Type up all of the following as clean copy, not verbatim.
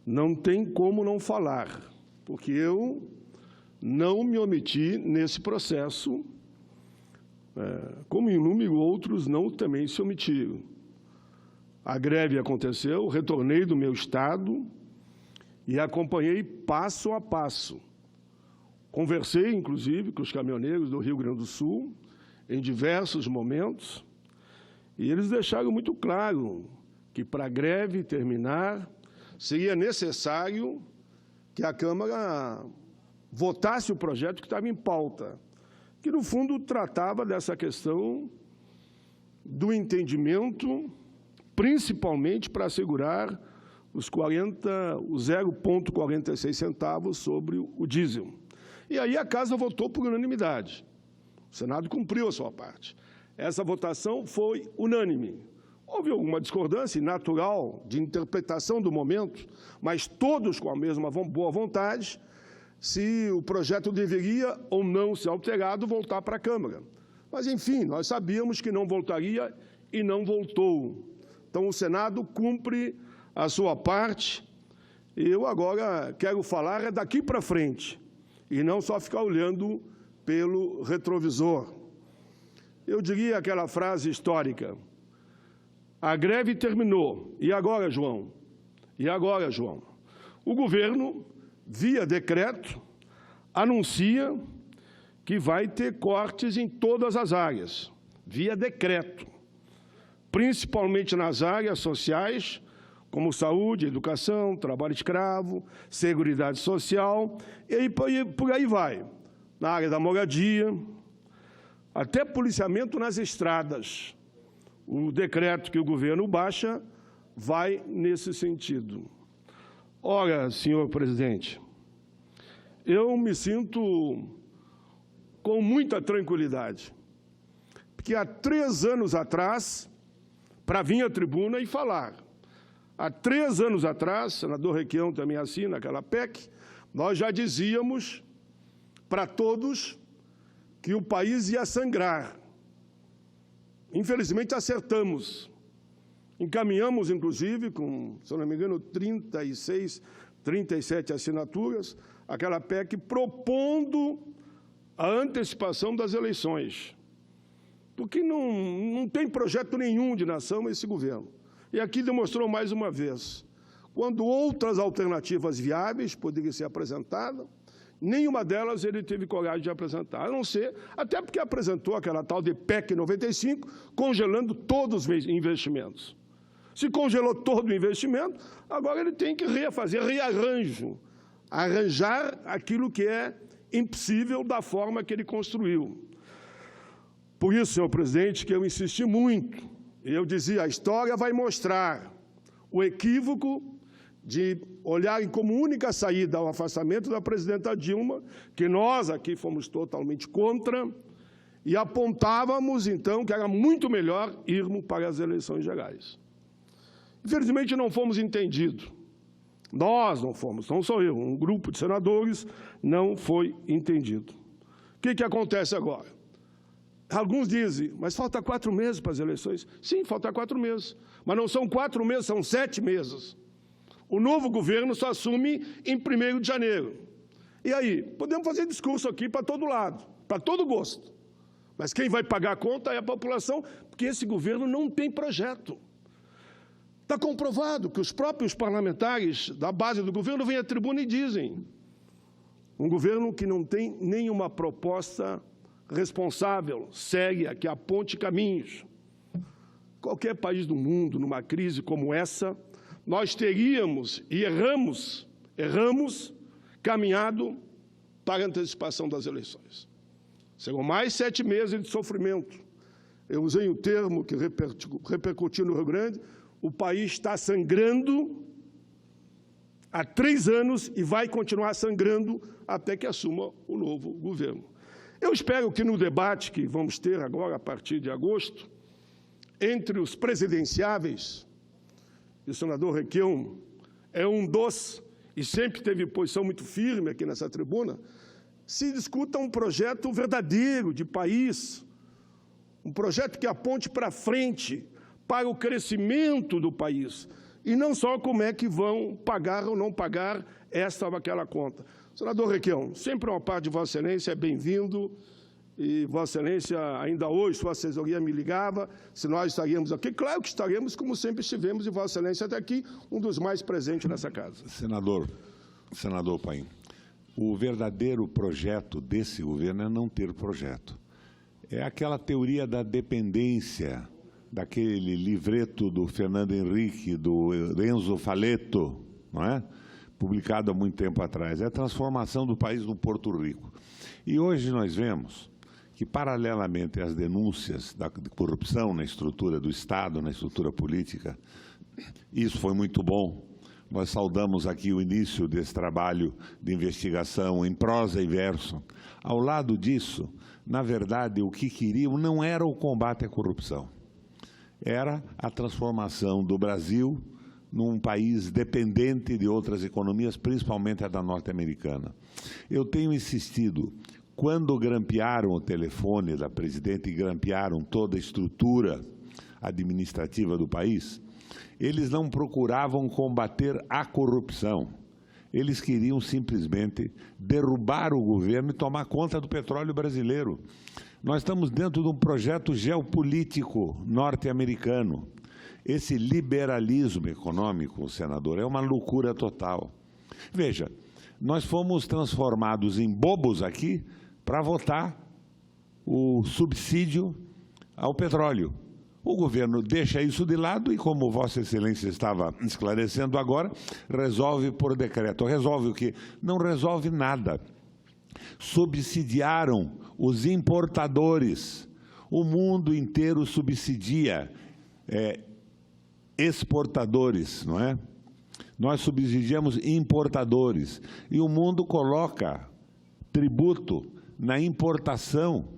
não tem como não falar, porque eu não me omiti nesse processo, como inúmeros outros não também se omitiram. A greve aconteceu, retornei do meu estado e acompanhei passo a passo. Conversei, inclusive, com os caminhoneiros do Rio Grande do Sul, em diversos momentos, e eles deixaram muito claro que, para a greve terminar, seria necessário que a Câmara votasse o projeto que estava em pauta, que, no fundo, tratava dessa questão do entendimento, principalmente para assegurar os 0,46 centavos sobre o diesel. E aí a Casa votou por unanimidade. O Senado cumpriu a sua parte. Essa votação foi unânime. Houve alguma discordância natural de interpretação do momento, mas todos com a mesma boa vontade, se o projeto deveria ou não ser alterado, voltar para a Câmara. Mas, enfim, nós sabíamos que não voltaria e não voltou. Então, o Senado cumpre a sua parte. Eu agora quero falar daqui para frente, e não só ficar olhando pelo retrovisor. Eu diria aquela frase histórica: a greve terminou. E agora, João? E agora, João? O governo, via decreto, anuncia que vai ter cortes em todas as áreas, via decreto, principalmente nas áreas sociais, como saúde, educação, trabalho escravo, seguridade social, e por aí vai. Na área da moradia, até policiamento nas estradas. O decreto que o governo baixa vai nesse sentido. Ora, senhor presidente, eu me sinto com muita tranquilidade, porque há 3 anos atrás, para vir à tribuna e falar, há 3 anos atrás, o senador Requião também assina aquela PEC, nós já dizíamos para todos que o país ia sangrar. Infelizmente, acertamos. Encaminhamos, inclusive, com, se eu não me engano, 36, 37 assinaturas, aquela PEC propondo a antecipação das eleições. Porque não tem projeto nenhum de nação esse governo. E aqui demonstrou mais uma vez, quando outras alternativas viáveis poderiam ser apresentadas, nenhuma delas ele teve coragem de apresentar, a não ser, até porque apresentou aquela tal de PEC 95, congelando todos os investimentos. Se congelou todo o investimento, agora ele tem que fazer rearranjo, arranjar aquilo que é impossível da forma que ele construiu. Por isso, senhor presidente, que eu insisti muito, e eu dizia, a história vai mostrar o equívoco de olharem como única saída ao afastamento da presidenta Dilma, que nós aqui fomos totalmente contra, e apontávamos, então, que era muito melhor irmos para as eleições gerais. Infelizmente, não fomos entendidos. Nós não fomos, não sou eu, um grupo de senadores não foi entendido. O que acontece agora? Alguns dizem, mas falta 4 meses para as eleições. Sim, falta 4 meses, mas não são 4 meses, são 7 meses. O novo governo só assume em 1º de janeiro. E aí, podemos fazer discurso aqui para todo lado, para todo gosto. Mas quem vai pagar a conta é a população, porque esse governo não tem projeto. Está comprovado que os próprios parlamentares da base do governo vêm à tribuna e dizem um governo que não tem nenhuma proposta responsável, séria, que aponte caminhos. Qualquer país do mundo, numa crise como essa, nós teríamos, e erramos, caminhado para a antecipação das eleições. Serão mais 7 meses de sofrimento. Eu usei o termo que repercutiu no Rio Grande, o país está sangrando há 3 anos e vai continuar sangrando até que assuma o novo governo. Eu espero que no debate que vamos ter agora, a partir de agosto, entre os presidenciáveis, e o senador Requião é um dos, e sempre teve posição muito firme aqui nessa tribuna, se discuta um projeto verdadeiro de país, um projeto que aponte para frente, para o crescimento do país. e não só como é que vão pagar ou não pagar esta ou aquela conta. Senador Requião, sempre uma parte de Vossa Excelência é bem-vindo, e Vossa Excelência, ainda hoje, sua assessoria me ligava, se nós estaríamos aqui. Claro que estaremos, como sempre estivemos, e Vossa Excelência até aqui, um dos mais presentes nessa casa. Senador Paim, o verdadeiro projeto desse governo é não ter projeto. É aquela teoria da dependência, daquele livreto do Fernando Henrique, do Enzo Faleto, não é? Publicado há muito tempo atrás. É a transformação do país no Porto Rico. E hoje nós vemos que, paralelamente às denúncias da corrupção na estrutura do Estado, na estrutura política, isso foi muito bom. Nós saudamos aqui o início desse trabalho de investigação em prosa e verso. Ao lado disso, na verdade, o que queriam não era o combate à corrupção, era a transformação do Brasil num país dependente de outras economias, principalmente a da norte-americana. Eu tenho insistido, quando grampearam o telefone da presidente e grampearam toda a estrutura administrativa do país, eles não procuravam combater a corrupção. Eles queriam simplesmente derrubar o governo e tomar conta do petróleo brasileiro. Nós estamos dentro de um projeto geopolítico norte-americano. Esse liberalismo econômico, senador, é uma loucura total. Veja, nós fomos transformados em bobos aqui para votar o subsídio ao petróleo. O governo deixa isso de lado e, como Vossa Excelência estava esclarecendo agora, resolve por decreto. Resolve o quê? Não resolve nada. Subsidiaram os importadores. O mundo inteiro subsidia exportadores, não é? Nós subsidiamos importadores. E o mundo coloca tributo na importação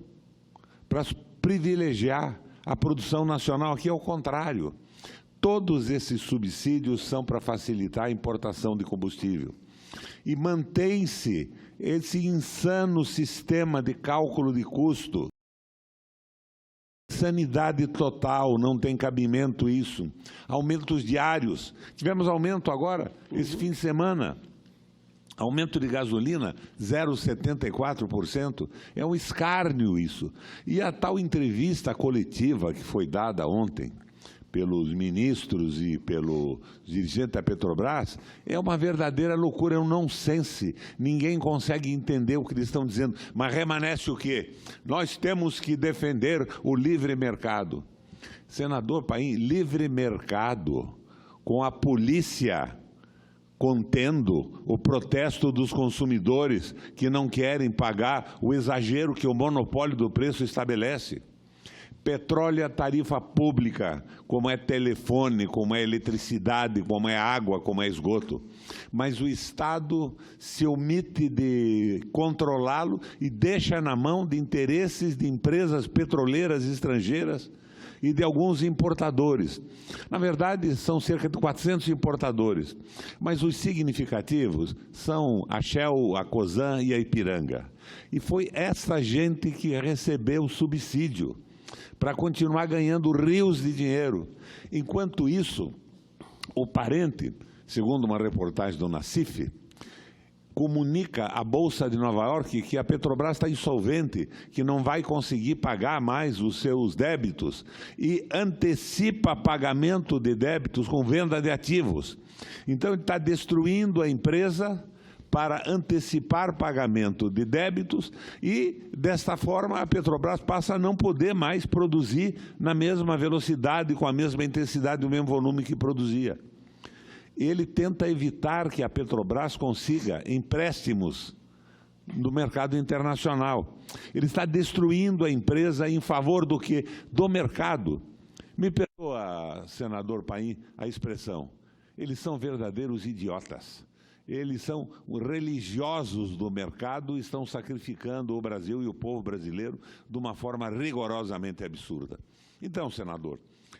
para privilegiar a produção nacional. Aqui é o contrário. Todos esses subsídios são para facilitar a importação de combustível. E mantém-se esse insano sistema de cálculo de custo. Sanidade total, não tem cabimento isso. Aumentos diários. Tivemos aumento agora, esse fim de semana. Aumento de gasolina, 0,74%. É um escárnio isso. E a tal entrevista coletiva que foi dada ontem pelos ministros e pelo dirigente da Petrobras é uma verdadeira loucura, é um nonsense. Ninguém consegue entender o que eles estão dizendo. Mas remanesce o quê? Nós temos que defender o livre mercado. Senador Paim, livre mercado com a polícia contendo o protesto dos consumidores que não querem pagar o exagero que o monopólio do preço estabelece. Petróleo é tarifa pública, como é telefone, como é eletricidade, como é água, como é esgoto. Mas o Estado se omite de controlá-lo e deixa na mão de interesses de empresas petroleiras estrangeiras e de alguns importadores. Na verdade, são cerca de 400 importadores, mas os significativos são a Shell, a Cosan e a Ipiranga. E foi essa gente que recebeu o subsídio para continuar ganhando rios de dinheiro. Enquanto isso, o parente, segundo uma reportagem do Nassif, comunica à Bolsa de Nova York que a Petrobras está insolvente, que não vai conseguir pagar mais os seus débitos e antecipa pagamento de débitos com venda de ativos. Então, ele está destruindo a empresa para antecipar pagamento de débitos e, desta forma, a Petrobras passa a não poder mais produzir na mesma velocidade, com a mesma intensidade, o mesmo volume que produzia. Ele tenta evitar que a Petrobras consiga empréstimos no mercado internacional. Ele está destruindo a empresa em favor do quê? Do mercado. Me perdoa, senador Paim, a expressão. Eles são verdadeiros idiotas. Eles são religiosos do mercado e estão sacrificando o Brasil e o povo brasileiro de uma forma rigorosamente absurda. Então, senador,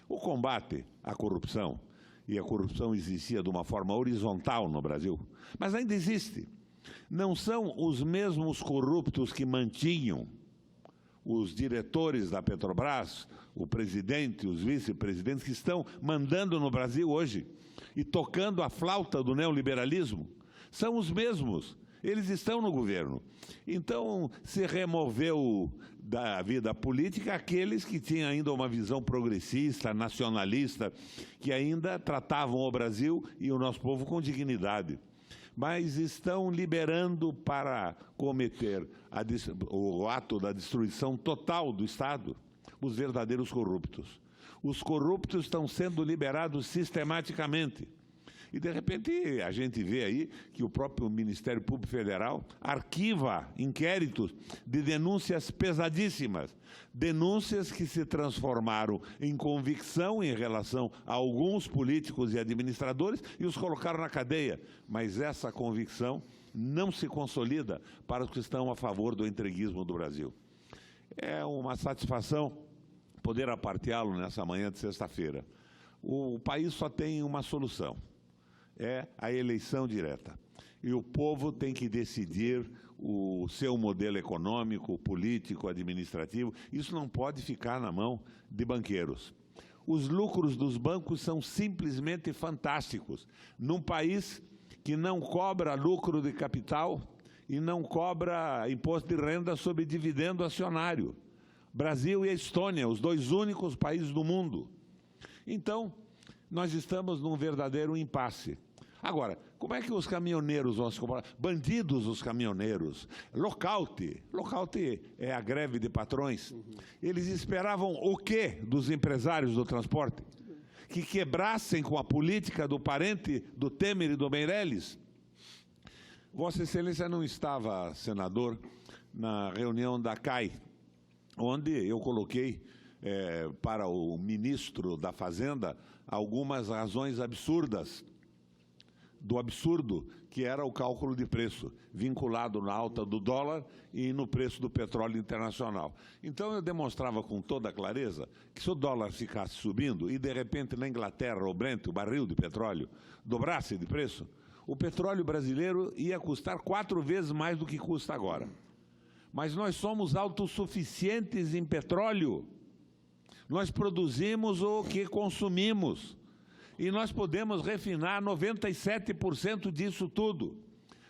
o combate à corrupção, e a corrupção existia de uma forma horizontal no Brasil, mas ainda existe. Não são os mesmos corruptos que mantinham os diretores da Petrobras, o presidente, os vice-presidentes que estão mandando no Brasil hoje e tocando a flauta do neoliberalismo, são os mesmos. Eles estão no governo. Então, se removeu da vida política aqueles que tinham ainda uma visão progressista, nacionalista, que ainda tratavam o Brasil e o nosso povo com dignidade. Mas estão liberando para cometer o ato da destruição total do Estado os verdadeiros corruptos. Os corruptos estão sendo liberados sistematicamente. E, de repente, a gente vê aí que o próprio Ministério Público Federal arquiva inquéritos de denúncias pesadíssimas, denúncias que se transformaram em convicção em relação a alguns políticos e administradores e os colocaram na cadeia. Mas essa convicção não se consolida para os que estão a favor do entreguismo do Brasil. É uma satisfação poder aparteá-lo nessa manhã de sexta-feira. O país só tem uma solução. É a eleição direta. E o povo tem que decidir o seu modelo econômico, político, administrativo. Isso não pode ficar na mão de banqueiros. Os lucros dos bancos são simplesmente fantásticos. Num país que não cobra lucro de capital e não cobra imposto de renda sobre dividendo acionário. Brasil e a Estônia, os dois únicos países do mundo. Então, nós estamos num verdadeiro impasse. Agora, como é que os caminhoneiros vão se comportar? Bandidos os caminhoneiros, lockout é a greve de patrões. Eles esperavam o quê dos empresários do transporte? Que quebrassem com a política do parente do Temer e do Meirelles? Vossa Excelência não estava, senador, na reunião da CAI, onde eu coloquei para o ministro da Fazenda algumas razões absurdas, do absurdo que era o cálculo de preço, vinculado na alta do dólar e no preço do petróleo internacional. Então eu demonstrava com toda clareza que se o dólar ficasse subindo e de repente na Inglaterra o Brent, o barril de petróleo, dobrasse de preço, o petróleo brasileiro ia custar 4 vezes mais do que custa agora. Mas nós somos autossuficientes em petróleo. Nós produzimos o que consumimos. E nós podemos refinar 97% disso tudo.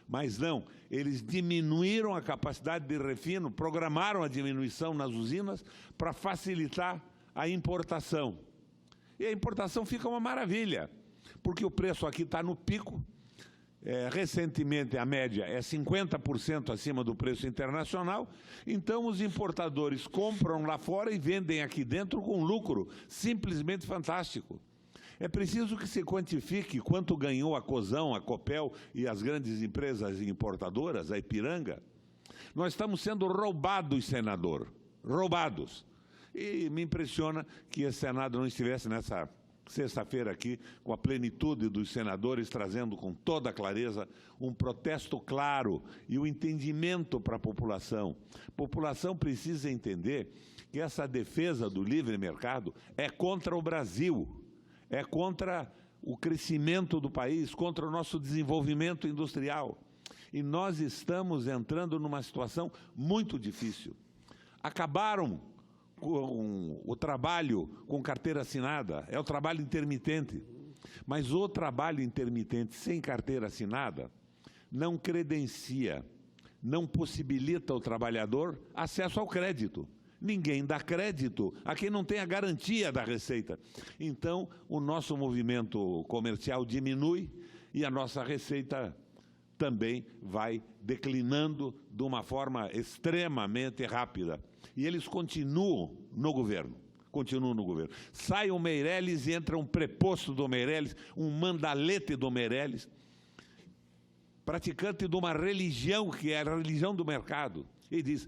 Mas não, eles diminuíram a capacidade de refino, programaram a diminuição nas usinas para facilitar a importação. E a importação fica uma maravilha, porque o preço aqui está no pico. Recentemente a média é 50% acima do preço internacional, então os importadores compram lá fora e vendem aqui dentro com lucro simplesmente fantástico. É preciso que se quantifique quanto ganhou a Cosão, a Copel e as grandes empresas importadoras, a Ipiranga. Nós estamos sendo roubados, senador, roubados. E me impressiona que esse Senado não estivesse nessa sexta-feira aqui, com a plenitude dos senadores, trazendo com toda a clareza um protesto claro e o entendimento para a população. A população precisa entender que essa defesa do livre mercado é contra o Brasil, é contra o crescimento do país, contra o nosso desenvolvimento industrial. E nós estamos entrando numa situação muito difícil. Acabaram com o trabalho com carteira assinada, é o trabalho intermitente. Mas o trabalho intermitente sem carteira assinada não credencia, não possibilita ao trabalhador acesso ao crédito. Ninguém dá crédito a quem não tem a garantia da receita. Então, o nosso movimento comercial diminui e a nossa receita também vai declinando de uma forma extremamente rápida. E eles continuam no governo. Sai o Meirelles e entra um preposto do Meirelles, um mandalete do Meirelles, praticante de uma religião que é a religião do mercado. E diz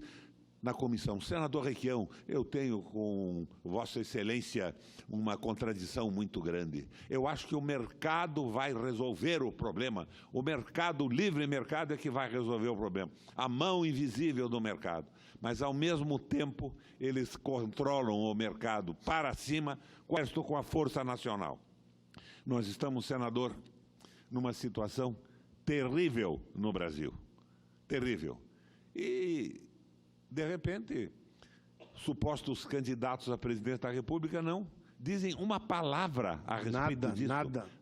na comissão: senador Requião, eu tenho com Vossa Excelência uma contradição muito grande. Eu acho que o mercado vai resolver o problema. O mercado, o livre mercado é que vai resolver o problema. A mão invisível do mercado. Mas, ao mesmo tempo, eles controlam o mercado para cima com a força nacional. Nós estamos, senador, numa situação terrível no Brasil. Terrível. E, de repente, supostos candidatos a presidente da República não dizem uma palavra a respeito disso.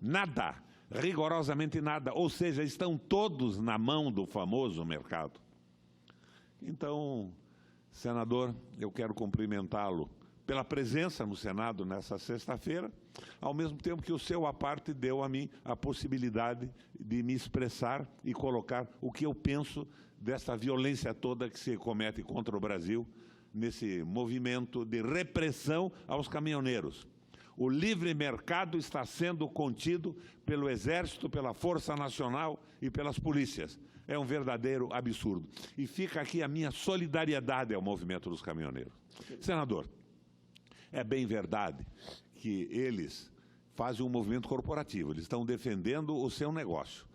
Nada, rigorosamente nada. Ou seja, estão todos na mão do famoso mercado. Então, senador, eu quero cumprimentá-lo pela presença no Senado nessa sexta-feira, ao mesmo tempo que o seu aparte deu a mim a possibilidade de me expressar e colocar o que eu penso dessa violência toda que se comete contra o Brasil, nesse movimento de repressão aos caminhoneiros. O livre mercado está sendo contido pelo Exército, pela Força Nacional e pelas polícias. É um verdadeiro absurdo. E fica aqui a minha solidariedade ao movimento dos caminhoneiros. Senador, é bem verdade que eles fazem um movimento corporativo, eles estão defendendo o seu negócio.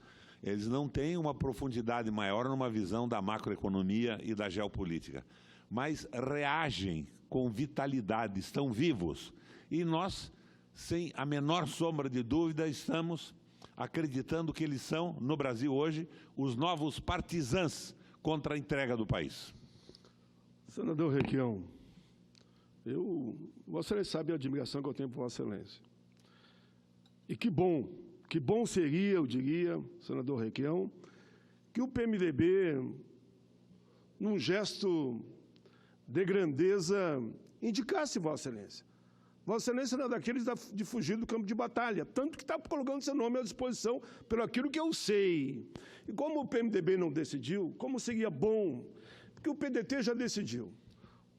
Eles não têm uma profundidade maior numa visão da macroeconomia e da geopolítica, mas reagem com vitalidade, estão vivos. E nós, sem a menor sombra de dúvida, estamos acreditando que eles são, no Brasil hoje, os novos partisãs contra a entrega do país. Senador Requião, Vossa Excelência sabe a admiração que eu tenho por Vossa Excelência. E que bom seria, eu diria, senador Requião, que o PMDB, num gesto de grandeza, indicasse Vossa Excelência. Vossa Excelência não é daqueles de fugir do campo de batalha, tanto que está colocando seu nome à disposição pelo aquilo que eu sei. E como o PMDB não decidiu, como seria bom, porque o PDT já decidiu.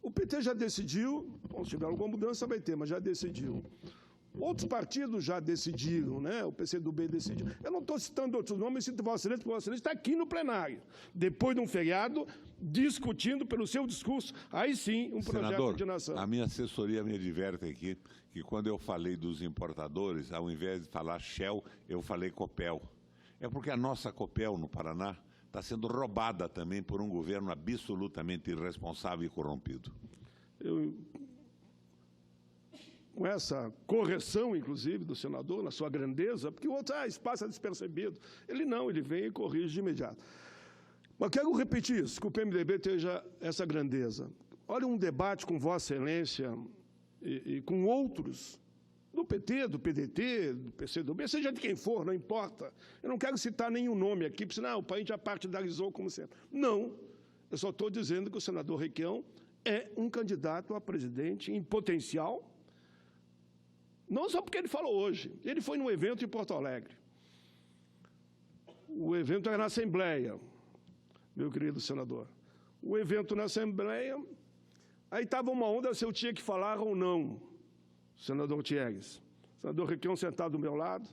O PT já decidiu, bom, se tiver alguma mudança vai ter, mas já decidiu. Outros partidos já decidiram, né? O PCdoB decidiu. Eu não estou citando outros nomes, cito Vossa Excelência, porque Vossa Excelência está aqui no plenário, depois de um feriado, discutindo pelo seu discurso, aí sim, um projeto Senador, de nação. A minha assessoria me adverte aqui que quando eu falei dos importadores, ao invés de falar Shell, eu falei Copel. É porque a nossa Copel no Paraná está sendo roubada também por um governo absolutamente irresponsável e corrompido. Com essa correção, inclusive, do senador, na sua grandeza, porque o outro, isso passa despercebido. Ele não, ele vem e corrige de imediato. Mas quero repetir isso, que o PMDB tenha essa grandeza. Olha um debate com Vossa Excelência e com outros, do PT, do PDT, do PCdoB, seja de quem for, não importa. Eu não quero citar nenhum nome aqui, porque senão o país já partidarizou como sempre. Não, eu só estou dizendo que o senador Requião é um candidato a presidente em potencial, não só porque ele falou hoje, ele foi num evento em Porto Alegre. O evento era na Assembleia, meu querido senador. O evento na Assembleia, aí estava uma onda se eu tinha que falar ou não, senador Thiegues. Senador Requião sentado do meu lado,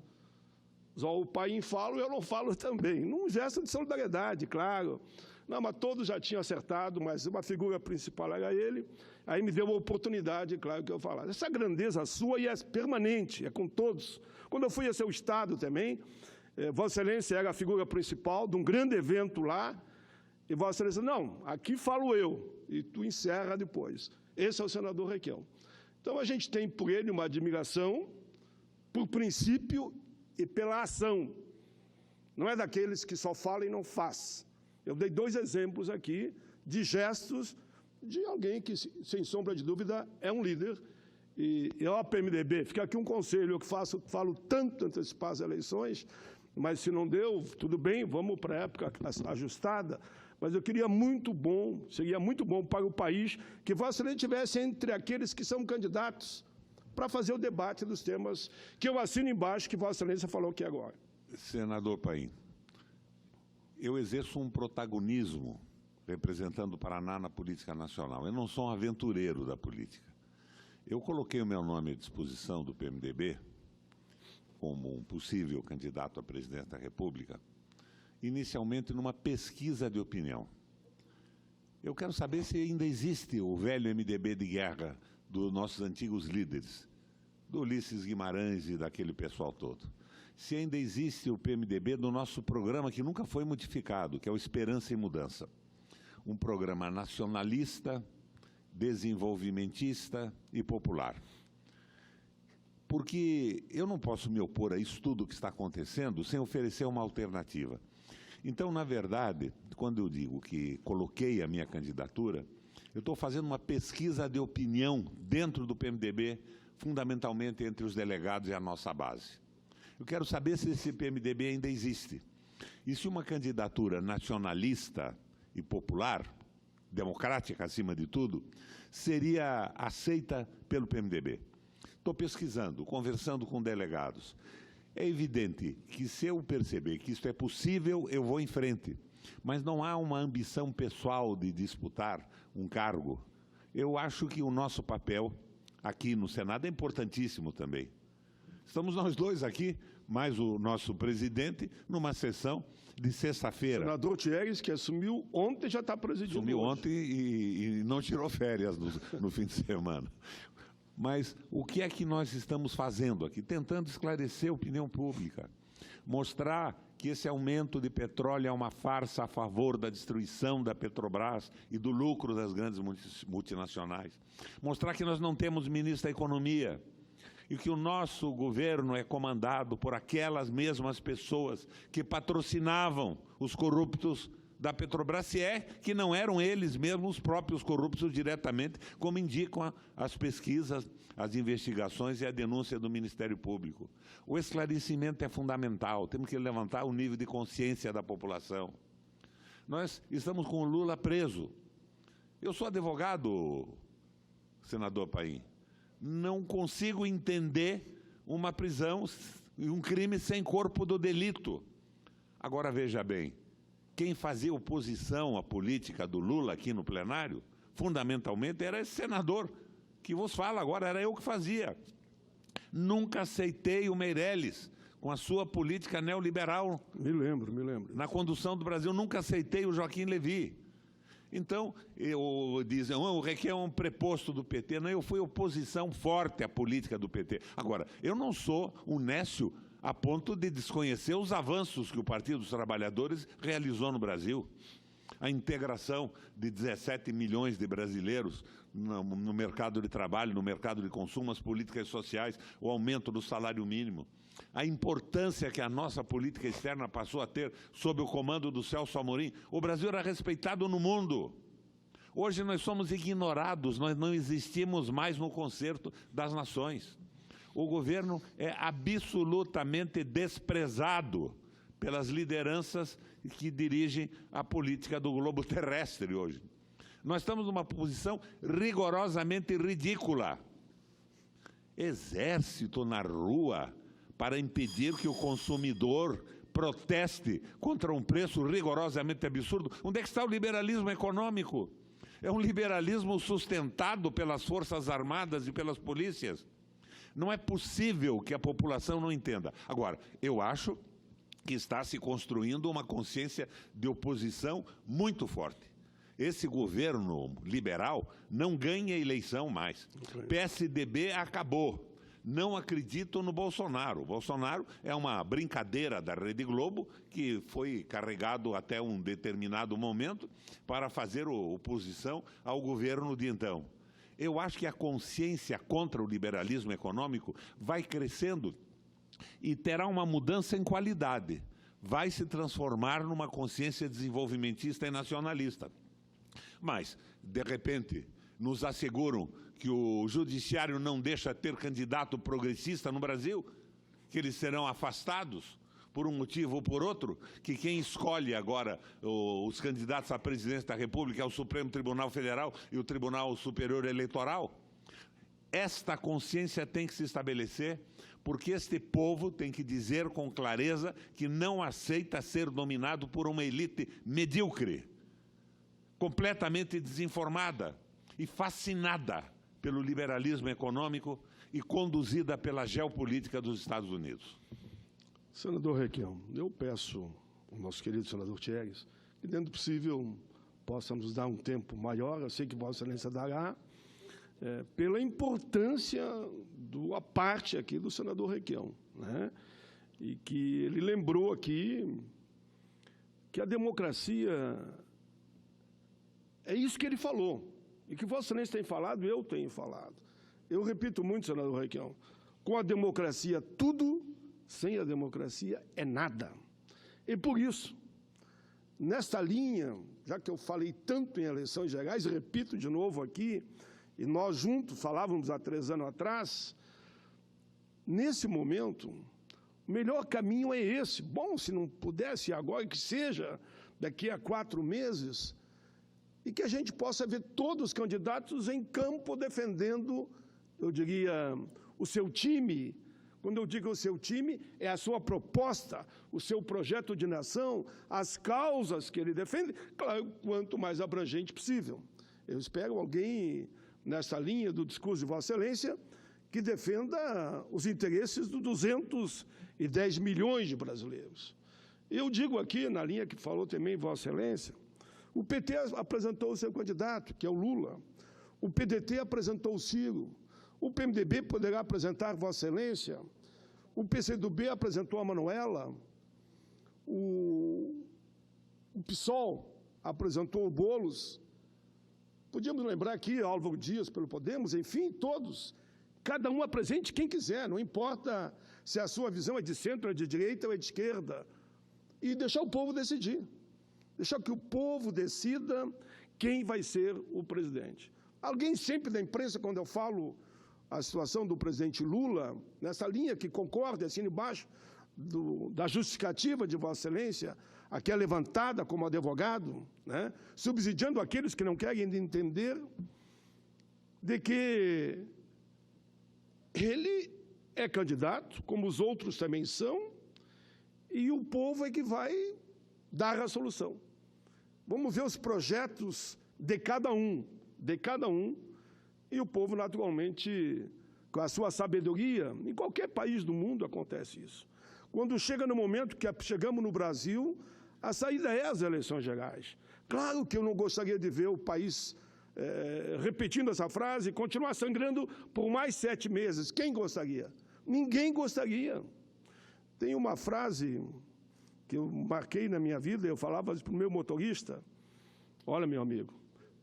só o pai fala e eu não falo também. Num gesto de solidariedade, claro. Não, mas todos já tinham acertado, mas uma figura principal era ele. Aí me deu a oportunidade, claro, que eu falasse. Essa grandeza sua e é permanente, é com todos. Quando eu fui a seu estado também, Vossa Excelência era a figura principal de um grande evento lá, e Vossa Excelência, não, aqui falo eu, e tu encerra depois. Esse é o senador Requião. Então, a gente tem por ele uma admiração, por princípio e pela ação. Não é daqueles que só falam e não faz. Eu dei 2 exemplos aqui de gestos de alguém que, sem sombra de dúvida, é um líder. E ao PMDB, fica aqui um conselho, eu que falo tanto antecipar as eleições, mas se não deu, tudo bem, vamos para a época ajustada. Mas eu queria seria muito bom para o país que Vossa Excelência estivesse entre aqueles que são candidatos para fazer o debate dos temas que eu assino embaixo, que Vossa Excelência falou aqui agora. Senador Paim, eu exerço um protagonismo representando o Paraná na política nacional. Eu não sou um aventureiro da política. Eu coloquei o meu nome à disposição do PMDB como um possível candidato a presidente da República, inicialmente numa pesquisa de opinião. Eu quero saber se ainda existe o velho MDB de guerra dos nossos antigos líderes, do Ulisses Guimarães e daquele pessoal todo. Se ainda existe o PMDB do nosso programa que nunca foi modificado, que é o Esperança e Mudança. Um programa nacionalista, desenvolvimentista e popular. Porque eu não posso me opor a isso tudo que está acontecendo sem oferecer uma alternativa. Então, na verdade, quando eu digo que coloquei a minha candidatura, Eu estou fazendo uma pesquisa de opinião dentro do PMDB, fundamentalmente entre os delegados e a nossa base. Eu quero saber se esse PMDB ainda existe. E se uma candidatura nacionalista e popular, democrática acima de tudo, seria aceita pelo PMDB. Estou pesquisando, conversando com delegados. É evidente que se eu perceber que isso é possível, eu vou em frente. Mas não há uma ambição pessoal de disputar um cargo. Eu acho que o nosso papel aqui no Senado é importantíssimo também. Estamos nós dois aqui, mais o nosso presidente, numa sessão de sexta-feira. O senador Thieres, que assumiu ontem, já está presidindo. Assumiu hoje. ontem e não tirou férias no fim de semana. Mas o que é que nós estamos fazendo aqui? Tentando esclarecer a opinião pública. Mostrar que esse aumento de petróleo é uma farsa a favor da destruição da Petrobras e do lucro das grandes multinacionais. Mostrar que nós não temos ministro da Economia e que o nosso governo é comandado por aquelas mesmas pessoas que patrocinavam os corruptos da Petrobras, se é que não eram eles mesmos os próprios corruptos diretamente, como indicam as pesquisas, as investigações e a denúncia do Ministério Público. O esclarecimento é fundamental, temos que levantar o nível de consciência da população. Nós estamos com o Lula preso. Eu sou advogado, senador Paim. Não consigo entender uma prisão e um crime sem corpo do delito. Agora, veja bem, quem fazia oposição à política do Lula aqui no plenário, fundamentalmente, era esse senador que vos fala agora, era eu que fazia. Nunca aceitei o Meirelles com a sua política neoliberal. Me lembro. Na condução do Brasil, nunca aceitei o Joaquim Levy. Então, dizem, o Requião é um preposto do PT. Não, eu fui oposição forte à política do PT. Agora, eu não sou um nécio a ponto de desconhecer os avanços que o Partido dos Trabalhadores realizou no Brasil. A integração de 17 milhões de brasileiros no mercado de trabalho, no mercado de consumo, as políticas sociais, o aumento do salário mínimo. A importância que a nossa política externa passou a ter sob o comando do Celso Amorim. O Brasil era respeitado no mundo. Hoje nós somos ignorados, nós não existimos mais no concerto das nações. O governo é absolutamente desprezado pelas lideranças que dirigem a política do globo terrestre hoje. Nós estamos numa posição rigorosamente ridícula. Exército na rua para impedir que o consumidor proteste contra um preço rigorosamente absurdo. Onde é que está o liberalismo econômico? É um liberalismo sustentado pelas Forças Armadas e pelas polícias. Não é possível que a população não entenda. Agora, eu acho que está se construindo uma consciência de oposição muito forte. Esse governo liberal não ganha eleição mais. PSDB acabou. Não acredito no Bolsonaro. O Bolsonaro é uma brincadeira da Rede Globo que foi carregado até um determinado momento para fazer oposição ao governo de então. Eu acho que a consciência contra o liberalismo econômico vai crescendo e terá uma mudança em qualidade. Vai se transformar numa consciência desenvolvimentista e nacionalista. Mas, de repente, nos asseguram que o judiciário não deixa ter candidato progressista no Brasil, que eles serão afastados por um motivo ou por outro, que quem escolhe agora os candidatos à presidência da República é o Supremo Tribunal Federal e o Tribunal Superior Eleitoral. Esta consciência tem que se estabelecer, porque este povo tem que dizer com clareza que não aceita ser dominado por uma elite medíocre, completamente desinformada e fascinada pelo liberalismo econômico e conduzida pela geopolítica dos Estados Unidos. Senador Requião, eu peço ao nosso querido senador Thieres que, dentro do possível, possa nos dar um tempo maior, eu sei que Vossa Excelência dará, pela importância da parte aqui do senador Requião, né? E que ele lembrou aqui que a democracia é isso que ele falou, e que Vossa Excelência tem falado, eu tenho falado. Eu repito muito, senador Requião, com a democracia tudo, sem a democracia é nada. E por isso, nesta linha, já que eu falei tanto em eleições gerais, repito de novo aqui, e nós juntos falávamos há 3 anos atrás, nesse momento, o melhor caminho é esse. Bom, se não pudesse agora, que seja daqui a 4 meses, e que a gente possa ver todos os candidatos em campo defendendo, eu diria, o seu time. Quando eu digo o seu time, é a sua proposta, o seu projeto de nação, as causas que ele defende, claro, quanto mais abrangente possível. Eu espero alguém nessa linha do discurso de Vossa Excelência que defenda os interesses dos 210 milhões de brasileiros. Eu digo aqui, na linha que falou também Vossa Excelência, o PT apresentou o seu candidato, que é o Lula, o PDT apresentou o Ciro, o PMDB poderá apresentar Vossa Excelência, o PCdoB apresentou a Manuela, o PSOL apresentou o Boulos, podíamos lembrar aqui Álvaro Dias pelo Podemos, enfim, todos. Cada um apresente quem quiser, não importa se a sua visão é de centro, é de direita ou é de esquerda. E deixar o povo decidir. Deixar que o povo decida quem vai ser o presidente. Alguém sempre da imprensa, quando eu falo a situação do presidente Lula, nessa linha que concorda, assim embaixo, da justificativa de Vossa Excelência, aqui é levantada como advogado, né, subsidiando aqueles que não querem entender de que ele é candidato, como os outros também são, e o povo é que vai dar a solução. Vamos ver os projetos de cada um, e o povo, naturalmente, com a sua sabedoria, em qualquer país do mundo acontece isso. Quando chega no momento que chegamos no Brasil, a saída é as eleições gerais. Claro que eu não gostaria de ver o país repetindo essa frase, continuar sangrando por mais 7 meses. Quem gostaria? Ninguém gostaria. Tem uma frase que eu marquei na minha vida, eu falava para o meu motorista, olha, meu amigo,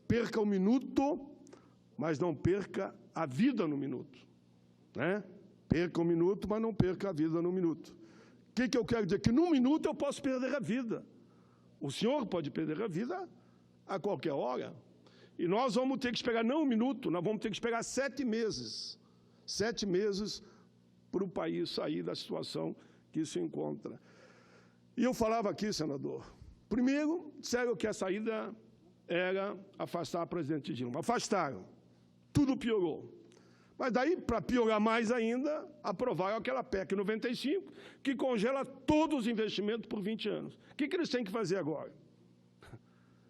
perca um minuto, mas não perca a vida no minuto. Né? Perca um minuto, mas não perca a vida no minuto. O que eu quero dizer? Que num minuto eu posso perder a vida. O senhor pode perder a vida a qualquer hora. E nós vamos ter que esperar, não um minuto, nós vamos ter que esperar 7 meses. 7 meses para o país sair da situação que se encontra. E eu falava aqui, senador, primeiro, disseram que a saída era afastar a presidente Dilma. Afastaram. Tudo piorou. Mas daí, para piorar mais ainda, aprovaram aquela PEC 95, que congela todos os investimentos por 20 anos. O que eles têm que fazer agora?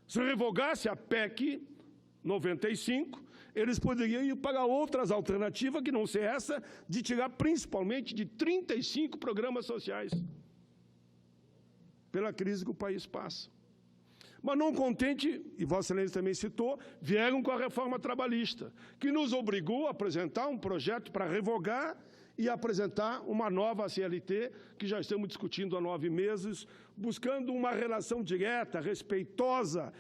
Se revogasse a PEC 95, eles poderiam ir para outras alternativas, que não ser essa, de tirar principalmente de 35 programas sociais, pela crise que o país passa. Mas não contente, e Vossa Excelência também citou, vieram com a reforma trabalhista, que nos obrigou a apresentar um projeto para revogar e apresentar uma nova CLT, que já estamos discutindo há 9 meses, buscando uma relação direta, respeitosa,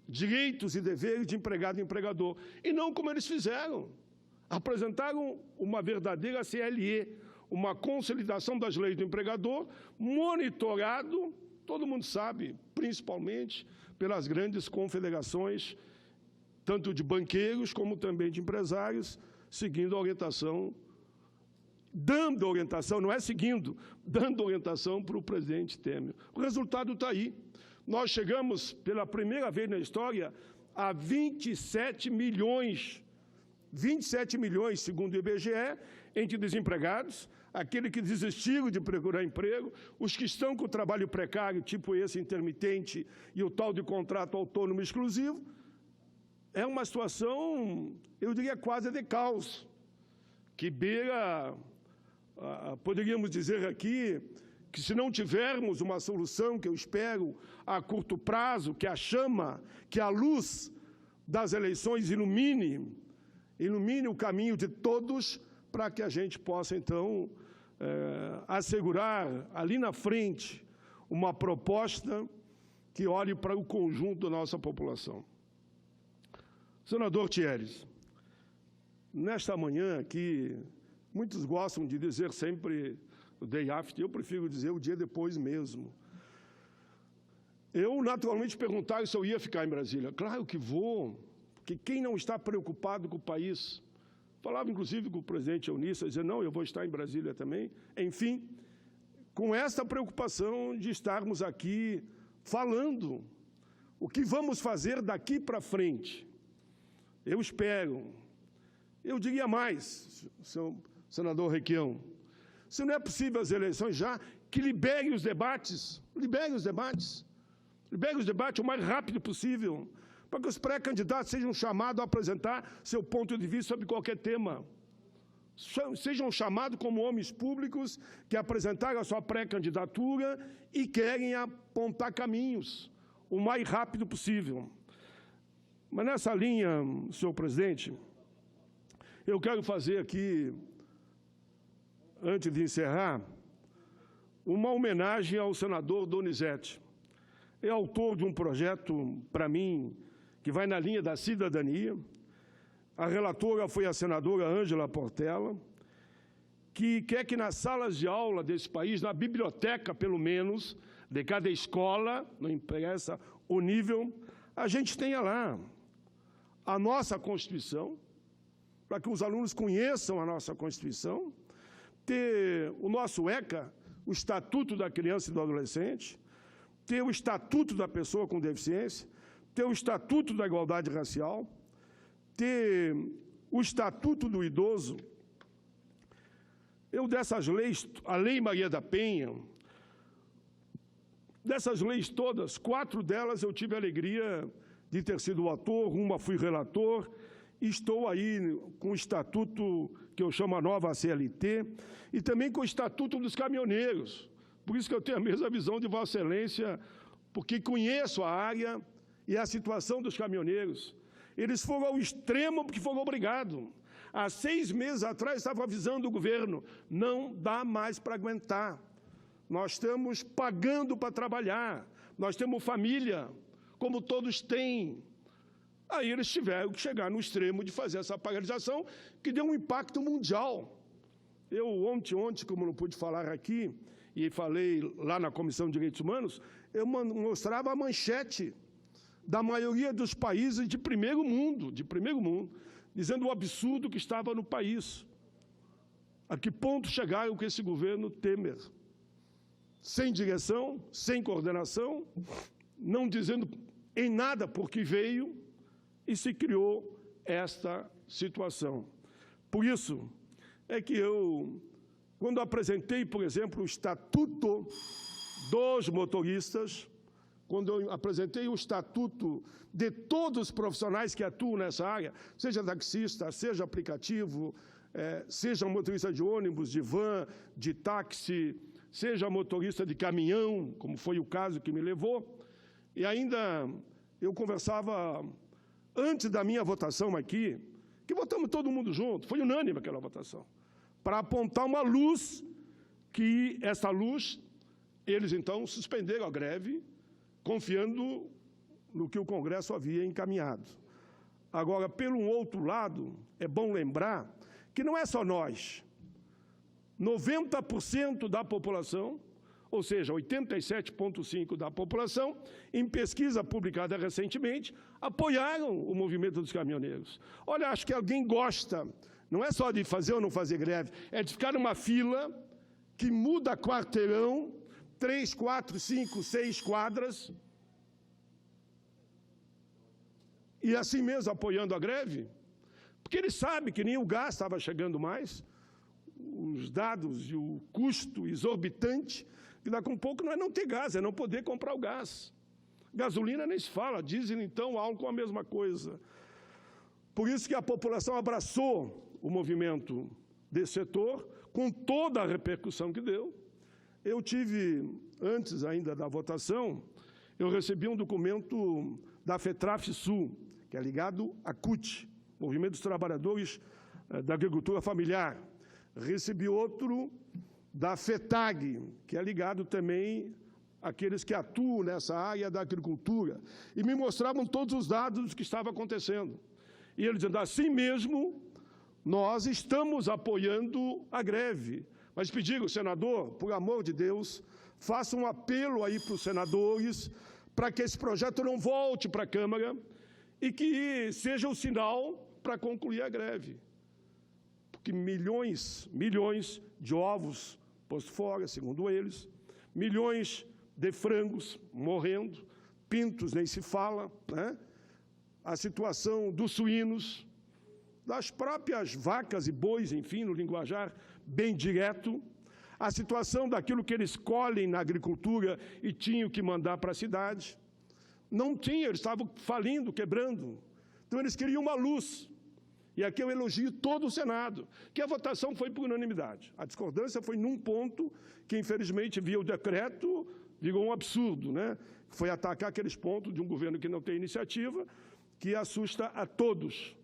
direitos e deveres de empregado e empregador. E não como eles fizeram. Apresentaram uma verdadeira CLE, uma consolidação das leis do empregador, monitorado, todo mundo sabe, principalmente pelas grandes confederações, tanto de banqueiros como também de empresários, seguindo a orientação, dando orientação, não é seguindo, dando orientação para o presidente Temer. O resultado está aí. Nós chegamos, pela primeira vez na história, a 27 milhões, segundo o IBGE, entre desempregados, aqueles que desistiram de procurar emprego, os que estão com o trabalho precário, tipo esse intermitente e o tal de contrato autônomo exclusivo. É uma situação, eu diria, quase de caos, que beira, poderíamos dizer aqui, que se não tivermos uma solução, que eu espero a curto prazo, que a chama, que a luz das eleições ilumine o caminho de todos, para que a gente possa, então, assegurar ali na frente uma proposta que olhe para o conjunto da nossa população. Senador Thieres, nesta manhã aqui, muitos gostam de dizer sempre o day after, eu prefiro dizer o dia depois mesmo. Eu, naturalmente, perguntaram se eu ia ficar em Brasília. Claro que vou, porque quem não está preocupado com o país... Falava, inclusive, com o presidente Eunice, dizia, não, eu vou estar em Brasília também. Enfim, com essa preocupação de estarmos aqui falando o que vamos fazer daqui para frente. Eu espero, eu diria mais, senador Requião, se não é possível as eleições já, que libere os debates, o mais rápido possível, para que os pré-candidatos sejam chamados a apresentar seu ponto de vista sobre qualquer tema. Sejam chamados como homens públicos que apresentaram a sua pré-candidatura e querem apontar caminhos o mais rápido possível. Mas nessa linha, senhor presidente, eu quero fazer aqui, antes de encerrar, uma homenagem ao senador Donizete. É autor de um projeto, para mim, que vai na linha da cidadania. A relatora foi a senadora Ângela Portela, que quer que nas salas de aula desse país, na biblioteca, pelo menos, de cada escola, não interessa o nível, a gente tenha lá a nossa Constituição, para que os alunos conheçam a nossa Constituição, ter o nosso ECA, o Estatuto da Criança e do Adolescente, ter o Estatuto da Pessoa com Deficiência, ter o Estatuto da Igualdade Racial, ter o Estatuto do Idoso. Eu, dessas leis, a Lei Maria da Penha, dessas leis todas, 4 delas eu tive a alegria de ter sido o autor, uma fui relator, e estou aí com o Estatuto, que eu chamo a nova CLT, e também com o Estatuto dos Caminhoneiros. Por isso que eu tenho a mesma visão de Vossa Excelência, porque conheço a área e a situação dos caminhoneiros. Eles foram ao extremo porque foram obrigados. Há 6 meses atrás, estava avisando o governo, não dá mais para aguentar. Nós estamos pagando para trabalhar, nós temos família, como todos têm. Aí eles tiveram que chegar no extremo de fazer essa paralisação, que deu um impacto mundial. Eu, ontem, como não pude falar aqui, e falei lá na Comissão de Direitos Humanos, eu mostrava a manchete da maioria dos países de primeiro mundo, dizendo o absurdo que estava no país. A que ponto chegaram com esse governo Temer? Sem direção, sem coordenação, não dizendo em nada por que veio, e se criou esta situação. Por isso é que eu, quando apresentei, por exemplo, o Estatuto dos Motoristas, quando eu apresentei o Estatuto de todos os profissionais que atuam nessa área, seja taxista, seja aplicativo, seja motorista de ônibus, de van, de táxi, seja motorista de caminhão, como foi o caso que me levou, e ainda eu conversava antes da minha votação aqui, que votamos todo mundo junto, foi unânime aquela votação, para apontar uma luz, que essa luz, eles então suspenderam a greve, confiando no que o Congresso havia encaminhado. Agora, pelo outro lado, é bom lembrar que não é só nós. 90% da população, ou seja, 87,5% da população, em pesquisa publicada recentemente, apoiaram o movimento dos caminhoneiros. Olha, acho que alguém gosta, não é só de fazer ou não fazer greve, é de ficar numa fila que muda quarteirão, 3, 4, 5, 6 quadras, e assim mesmo apoiando a greve, porque ele sabe que nem o gás estava chegando mais, os dados e o custo exorbitante, que daqui a um pouco não é não ter gás, é não poder comprar o gás. Gasolina nem se fala, diesel então, álcool a mesma coisa. Por isso que a população abraçou o movimento desse setor, com toda a repercussão que deu. Eu tive, antes ainda da votação, eu recebi um documento da FETRAF-Sul, que é ligado à CUT, Movimento dos Trabalhadores da Agricultura Familiar. Recebi outro da FETAG, que é ligado também àqueles que atuam nessa área da agricultura. E me mostravam todos os dados do que estava acontecendo. E eles dizendo, assim mesmo, nós estamos apoiando a greve. Mas pediram, senador, por amor de Deus, faça um apelo aí para os senadores, para que esse projeto não volte para a Câmara e que seja o sinal para concluir a greve. Porque milhões de ovos postos fora, segundo eles, milhões de frangos morrendo, pintos nem se fala, né? A situação dos suínos, das próprias vacas e bois, enfim, no linguajar bem direto, a situação daquilo que eles colhem na agricultura e tinham que mandar para a cidade. Não tinha, eles estavam falindo, quebrando. Então, eles queriam uma luz. E aqui eu elogio todo o Senado, que a votação foi por unanimidade. A discordância foi num ponto que, infelizmente, via o decreto, virou um absurdo, né? Foi atacar aqueles pontos de um governo que não tem iniciativa, que assusta a todos.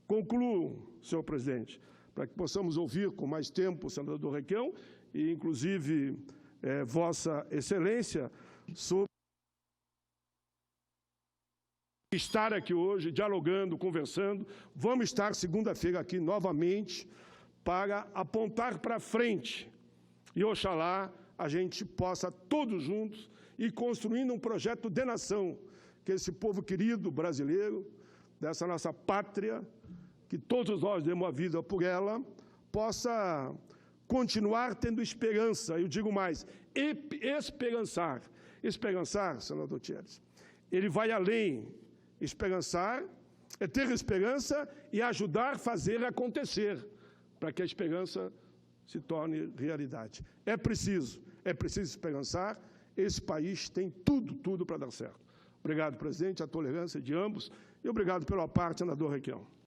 Concluo, senhor presidente, para que possamos ouvir com mais tempo o senador Requião e, inclusive, Vossa Excelência, sobre estar aqui hoje, dialogando, conversando. Vamos estar segunda-feira aqui novamente para apontar para frente e, oxalá, a gente possa, todos juntos, ir construindo um projeto de nação, que esse povo querido brasileiro, dessa nossa pátria, que todos nós demos a vida por ela, possa continuar tendo esperança. Eu digo mais, esperançar. Esperançar, senador Thieres, ele vai além. Esperançar é ter esperança e ajudar a fazer acontecer, para que a esperança se torne realidade. É preciso esperançar. Esse país tem tudo para dar certo. Obrigado, presidente, a tolerância de ambos, e obrigado pela parte, senador Requião.